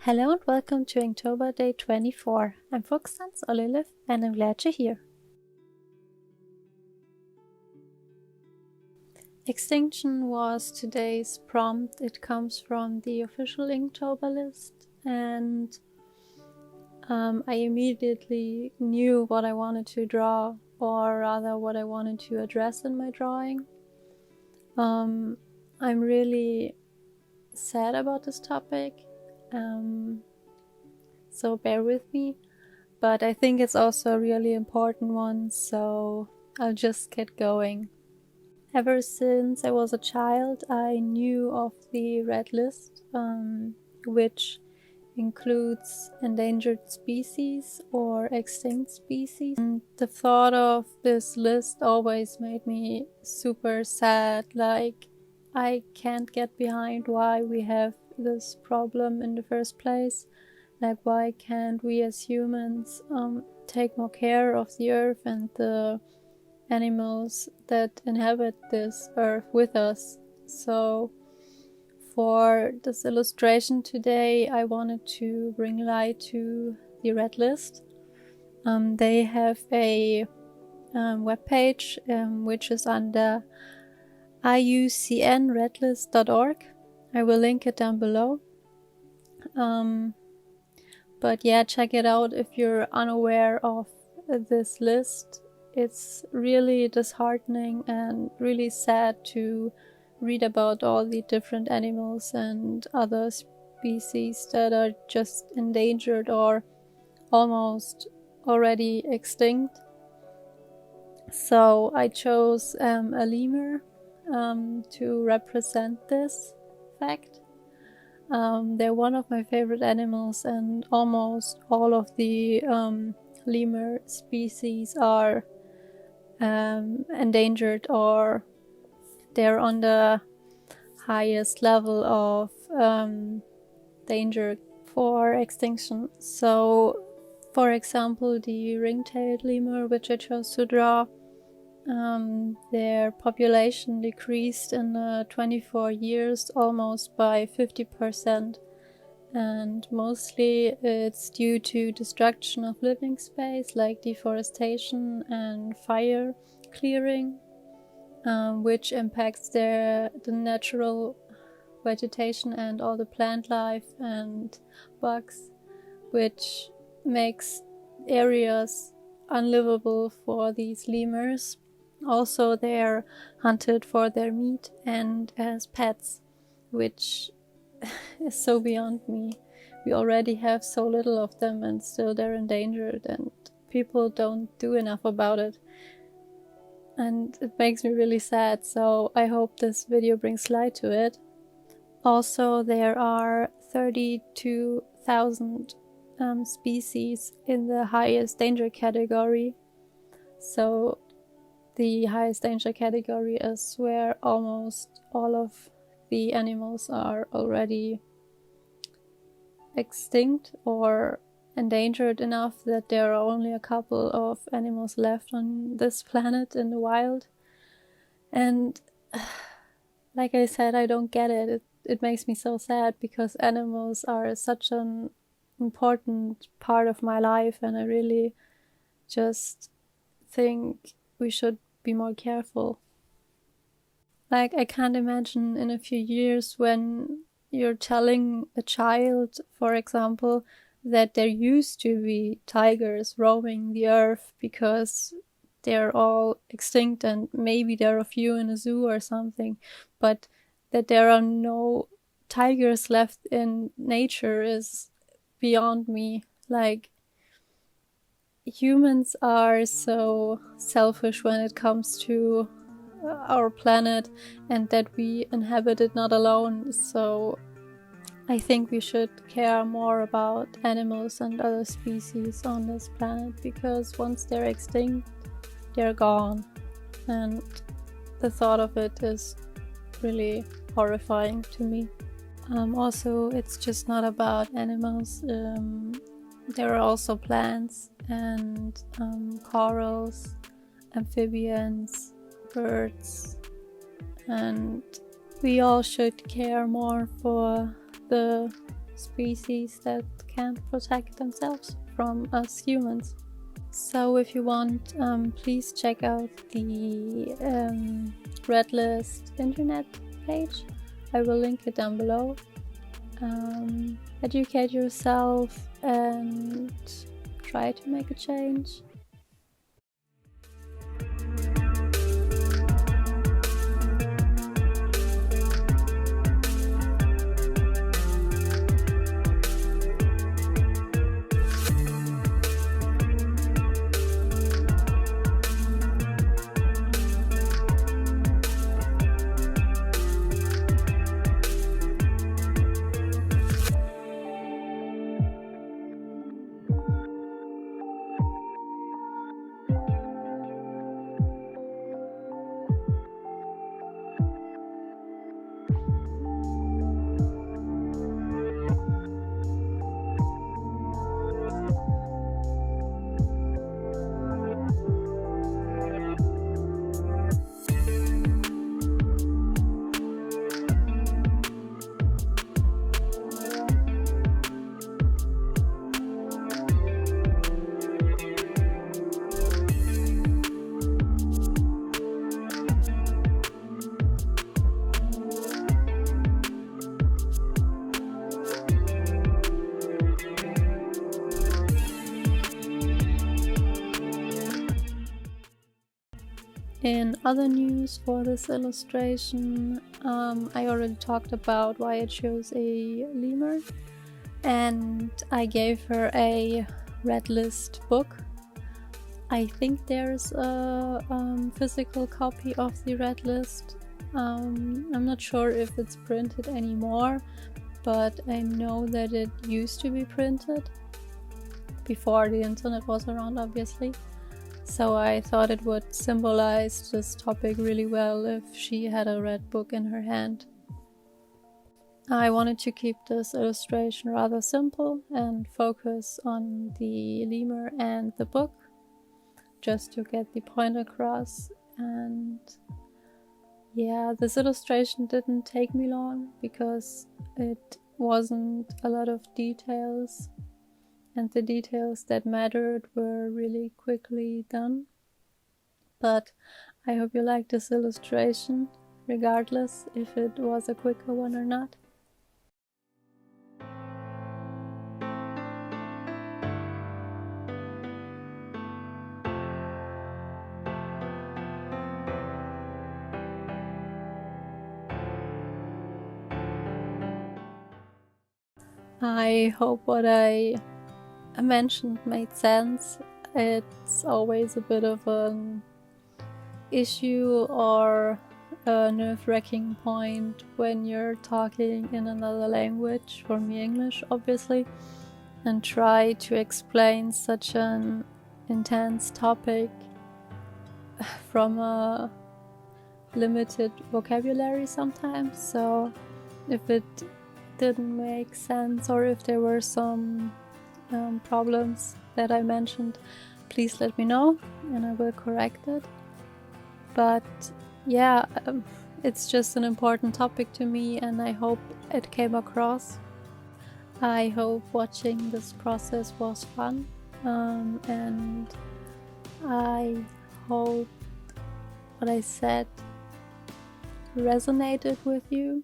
Hello and welcome to Inktober day 24. I'm Fuchstanz or Lilith and I'm glad you're here. Extinction was today's prompt. It comes from the official Inktober list and I immediately knew what I wanted to draw, or rather what I wanted to address in my drawing. I'm really sad about this topic. So bear with me, but I think it's also a really important one, so I'll just get going. Ever since I was a child, I knew of the red list, which includes endangered species or extinct species. And the thought of this list always made me super sad. Like, I can't get behind why we have this problem in the first place. Like, why can't we as humans take more care of the earth and the animals that inhabit this earth with us? So for this illustration today, I wanted to bring light to the red list. They have a webpage which is under iucnredlist.org. I will link it down below. But yeah, check it out if you're unaware of this list. It's really disheartening and really sad to read about all the different animals and other species that are just endangered or almost already extinct. So I chose a lemur to represent this fact. They're one of my favorite animals, and almost all of the lemur species are endangered, or they're on the highest level of danger for extinction. So, for example, the ring-tailed lemur, which I chose to draw, their population decreased in 24 years almost by 50%, and mostly it's due to destruction of living space like deforestation and fire clearing, which impacts the natural vegetation and all the plant life and bugs, which makes areas unlivable for these lemurs. Also, they're hunted for their meat and as pets, which is so beyond me. We already have so little of them and still they're endangered, and people don't do enough about it. And it makes me really sad, so I hope this video brings light to it. Also, there are 32,000 species in the highest danger category. So the highest danger category is where almost all of the animals are already extinct or endangered enough that there are only a couple of animals left on this planet in the wild. And like I said, I don't get it. It makes me so sad because animals are such an important part of my life, and I really just think we should be more careful. Like, I can't imagine in a few years when you're telling a child, for example, that there used to be tigers roaming the earth because they're all extinct and maybe there are a few in a zoo or something, but that there are no tigers left in nature is beyond me. Like, humans are so selfish when it comes to our planet and that we inhabit it not alone. So I think we should care more about animals and other species on this planet, because once they're extinct, they're gone. And the thought of it is really horrifying to me. Also, it's just not about animals. There are also plants and corals, amphibians, birds, and we all should care more for the species that can't protect themselves from us humans. So if you want, please check out the Red List internet page. I will link it down below. Educate yourself and try to make a change. In other news for this illustration, I already talked about why I chose a lemur, and I gave her a Red List book. I think there's a physical copy of the Red List. I'm not sure if it's printed anymore, but I know that it used to be printed before the internet was around, obviously. So I thought it would symbolize this topic really well if she had a red book in her hand. I wanted to keep this illustration rather simple and focus on the lemur and the book, just to get the point across. And yeah, this illustration didn't take me long because it wasn't a lot of details, and the details that mattered were really quickly done. But I hope you like this illustration, regardless if it was a quicker one or not. I hope what I mentioned made sense. It's always a bit of an issue or a nerve-wracking point when you're talking in another language, for me English obviously, and try to explain such an intense topic from a limited vocabulary sometimes. So if it didn't make sense or if there were some problems that I mentioned, please let me know and I will correct it. But yeah, it's just an important topic to me and I hope it came across. I hope watching this process was fun, and I hope what I said resonated with you.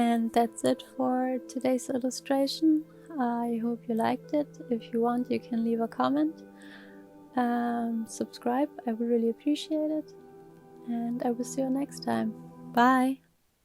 And that's it for today's illustration. I hope you liked it. If you want, you can leave a comment. Subscribe, I would really appreciate it. And I will see you next time. Bye!